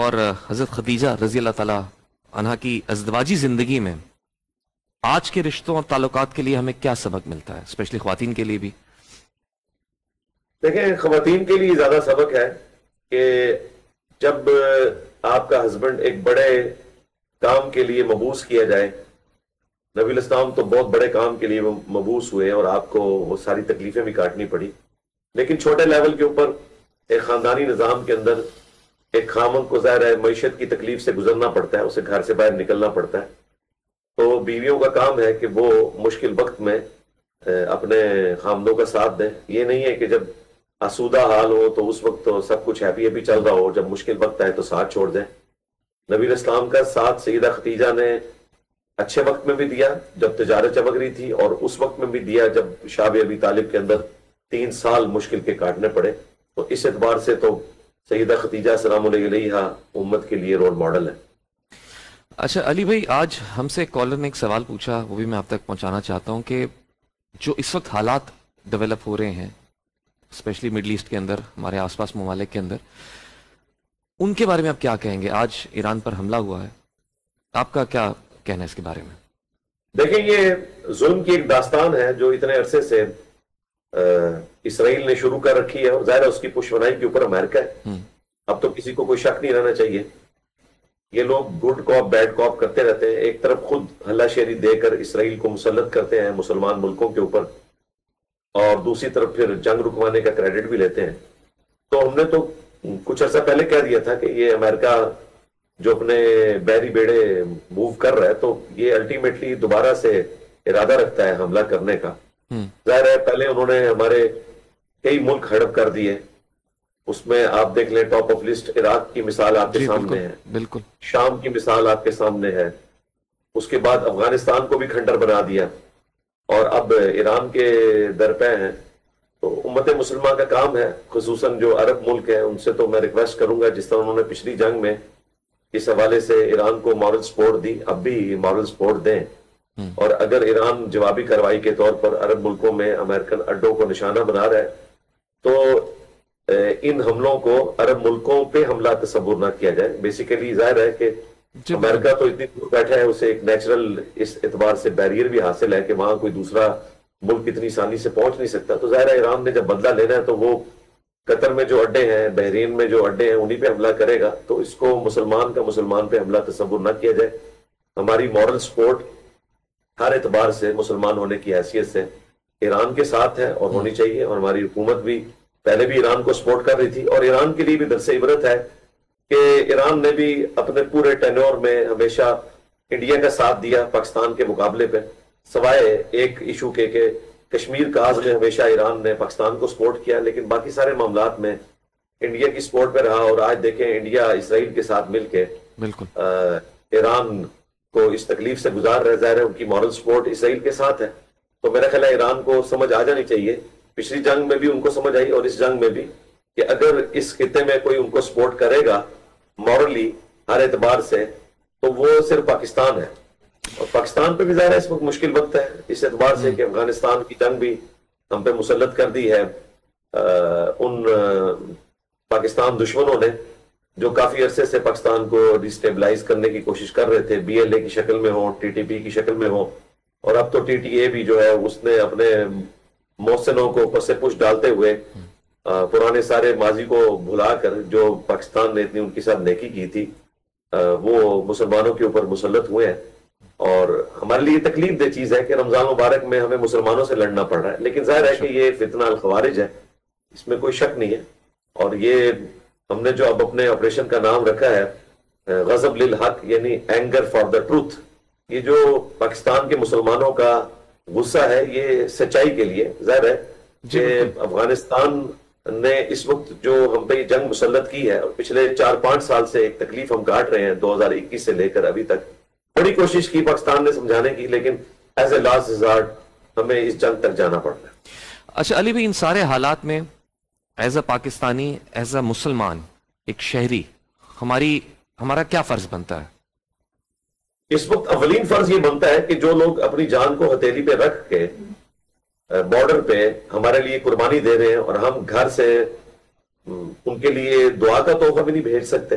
اور حضرت خدیجہ رضی اللہ تعالی عنہا کی ازدواجی زندگی میں آج کے رشتوں اور تعلقات کے لیے ہمیں کیا سبق ملتا ہے، اسپیشلی خواتین کے لیے بھی؟ دیکھیں، خواتین کے لیے زیادہ سبق ہے کہ جب آپ کا ہسبینڈ ایک بڑے کام کے لیے مبعوث کیا جائے، نبی الاسلام تو بہت بڑے کام کے لیے مبعوث ہوئے اور آپ کو وہ ساری تکلیفیں بھی کاٹنی پڑی، لیکن چھوٹے لیول کے اوپر ایک خاندانی نظام کے اندر ایک خامند کو ظاہر ہے معیشت کی تکلیف سے گزرنا پڑتا ہے، اسے گھر سے باہر نکلنا پڑتا ہے. تو بیویوں کا کام ہے کہ وہ مشکل وقت میں اپنے خامدوں کا ساتھ دیں. یہ نہیں ہے کہ جب آسودہ حال ہو تو اس وقت تو سب کچھ ہیپی ہیپی چل رہا ہو، جب مشکل وقت آئے تو ساتھ چھوڑ دیں. نبی اسلام کا ساتھ سیدہ خدیجہ نے اچھے وقت میں بھی دیا جب تجارت چمک رہی تھی، اور اس وقت میں بھی دیا جب شاب ابی طالب کے اندر 3 سال مشکل کے کاٹنے پڑے. تو اس اعتبار سے تو سیدہ خدیجہ سلام علیہا امت کے لیے رول ماڈل ہے. اچھا علی بھائی، آج ہم سے کالر نے ایک سوال پوچھا، وہ بھی میں آپ تک پہنچانا چاہتا ہوں کہ جو اس وقت حالات ڈیولپ ہو رہے ہیں اسپیشلی مڈل ایسٹ کے اندر، ہمارے آس پاس ممالک کے اندر، ان کے بارے میں آپ کیا کہیں گے؟ آج ایران پر حملہ ہوا ہے، آپ کا کیا کہنا ہے اس کے بارے میں؟ دیکھیں، یہ ظلم کی ایک داستان ہے جو اتنے عرصے سے اسرائیل نے شروع کر رکھی ہے، اور ظاہر ہے اس کی پشتوانائی کے اوپر امریکہ ہے. اب تو کسی کو کوئی شک نہیں رہنا چاہیے. یہ لوگ گڈ کاپ بیڈ کاپ کرتے رہتے ہیں. ایک طرف خود ہلہ شیری دے کر اسرائیل کو مسلط کرتے ہیں مسلمان ملکوں کے اوپر، اور دوسری طرف پھر جنگ رکوانے کا کریڈٹ بھی لیتے ہیں. تو ہم نے تو کچھ عرصہ پہلے کہہ دیا تھا کہ یہ امریکہ جو اپنے بحری بیڑے موو کر رہا ہے تو یہ الٹیمیٹلی دوبارہ سے ارادہ رکھتا ہے حملہ کرنے کا. ظاہر ہے پہلے انہوں نے ہمارے کئی ملک ہڑپ کر دیے، اس میں آپ دیکھ لیں ٹاپ آف لسٹ عراق کی مثال آپ کے سامنے ہے، بالکل شام کی مثال آپ کے سامنے ہے، اس کے بعد افغانستان کو بھی کھنڈر بنا دیا، اور اب ایران کے درپے ہیں. تو امت مسلمہ کا کام ہے، خصوصاً جو عرب ملک ہیں ان سے تو میں ریکویسٹ کروں گا، جس طرح انہوں نے پچھلی جنگ میں اس حوالے سے ایران کو مورل سپورٹ دی، اب بھی مورل سپورٹ دیں. اور اگر ایران جوابی کارروائی کے طور پر عرب ملکوں میں امریکن اڈوں کو نشانہ بنا رہا ہے تو ان حملوں کو عرب ملکوں پہ حملہ تصور نہ کیا جائے. بیسیکلی ظاہر ہے کہ امریکہ تو اتنی دور بیٹھا ہے، اسے ایک نیچرل اس اعتبار سے بیریئر بھی حاصل ہے کہ وہاں کوئی دوسرا ملک اتنی آسانی سے پہنچ نہیں سکتا. تو ظاہر ہے ایران نے جب بدلہ لینا ہے تو وہ قطر میں جو اڈے ہیں، بحرین میں جو اڈے ہیں، انہی پہ حملہ کرے گا. تو اس کو مسلمان کا مسلمان پہ حملہ تصور نہ کیا جائے. ہماری مورل سپورٹ ہر اعتبار سے مسلمان ہونے کی حیثیت سے ایران کے ساتھ ہے اور ہونی چاہیے، اور ہماری حکومت بھی پہلے بھی ایران کو سپورٹ کر رہی تھی. اور ایران کے لیے بھی درس عبرت ہے کہ ایران نے بھی اپنے پورے ٹینور میں ہمیشہ انڈیا کا ساتھ دیا پاکستان کے مقابلے پہ، سوائے ایک ایشو کے کہ کشمیر کاز میں ہمیشہ ایران نے پاکستان کو سپورٹ کیا، لیکن باقی سارے معاملات میں انڈیا کی سپورٹ پہ رہا. اور آج دیکھیں انڈیا اسرائیل کے ساتھ مل کے بالکل ایران کو اس تکلیف سے گزار رہے. ظاہر ہے ان کی مورل سپورٹ اسرائیل کے ساتھ ہے. تو میرا خیال ہے ایران کو سمجھ آ جانی چاہیے، پچھلی جنگ میں بھی ان کو سمجھ آئی اور اس جنگ میں بھی، کہ اگر اس خطے میں کوئی ان کو سپورٹ کرے گا مورلی ہر اعتبار سے تو وہ صرف پاکستان ہے. اور پاکستان پہ بھی ظاہر ہے اس وقت مشکل وقت ہے اس اعتبار سے کہ افغانستان کی جنگ بھی ہم پہ مسلط کر دی ہے ان پاکستان دشمنوں نے جو کافی عرصے سے پاکستان کو ڈیسٹیبلائز کرنے کی کوشش کر رہے تھے، بی ایل اے کی شکل میں ہو، ٹی ٹی پی کی شکل میں ہو، اور اب تو ٹی ٹی اے بھی جو ہے اس نے اپنے محسنوں کو پس پش ڈالتے ہوئے پرانے سارے ماضی کو بھلا کر جو پاکستان نے اتنی ان کے ساتھ نیکی کی تھی وہ مسلمانوں کے اوپر مسلط ہوئے ہیں. اور ہمارے لیے تکلیف دہ چیز ہے کہ رمضان مبارک میں ہمیں مسلمانوں سے لڑنا پڑ رہا ہے، لیکن ظاہر ہے کہ یہ فتنہ الخوارج ہے، اس میں کوئی شک نہیں ہے. اور یہ ہم نے جو اب اپنے آپریشن کا نام رکھا ہے غضب للحق، یعنی اینگر فار دا ٹروتھ. یہ جو پاکستان کے مسلمانوں کا غصہ ہے یہ سچائی کے لیے. ظاہر ہے کہ افغانستان نے اس وقت جو ہم پہ جنگ مسلط کی ہے اور پچھلے 4-5 سال سے ایک تکلیف ہم کاٹ رہے ہیں 2021 سے لے کر ابھی تک، بڑی کوشش کی پاکستان نے سمجھانے کی، لیکن ایز اے لاسٹ ریزارٹ ہمیں اس جنگ تک جانا پڑ رہا ہے. اچھا علی بھائی، ان سارے حالات میں as a Pakistani, as a مسلمان، ایک شہری، ہمارا کیا فرض بنتا ہے؟ اس وقت اولین فرض یہ بنتا ہے کہ جو لوگ اپنی جان کو ہتھیلی پہ رکھ کے بارڈر پہ ہمارے لیے قربانی دے رہے ہیں، اور ہم گھر سے ان کے لیے دعا کا تحفہ بھی نہیں بھیج سکتے،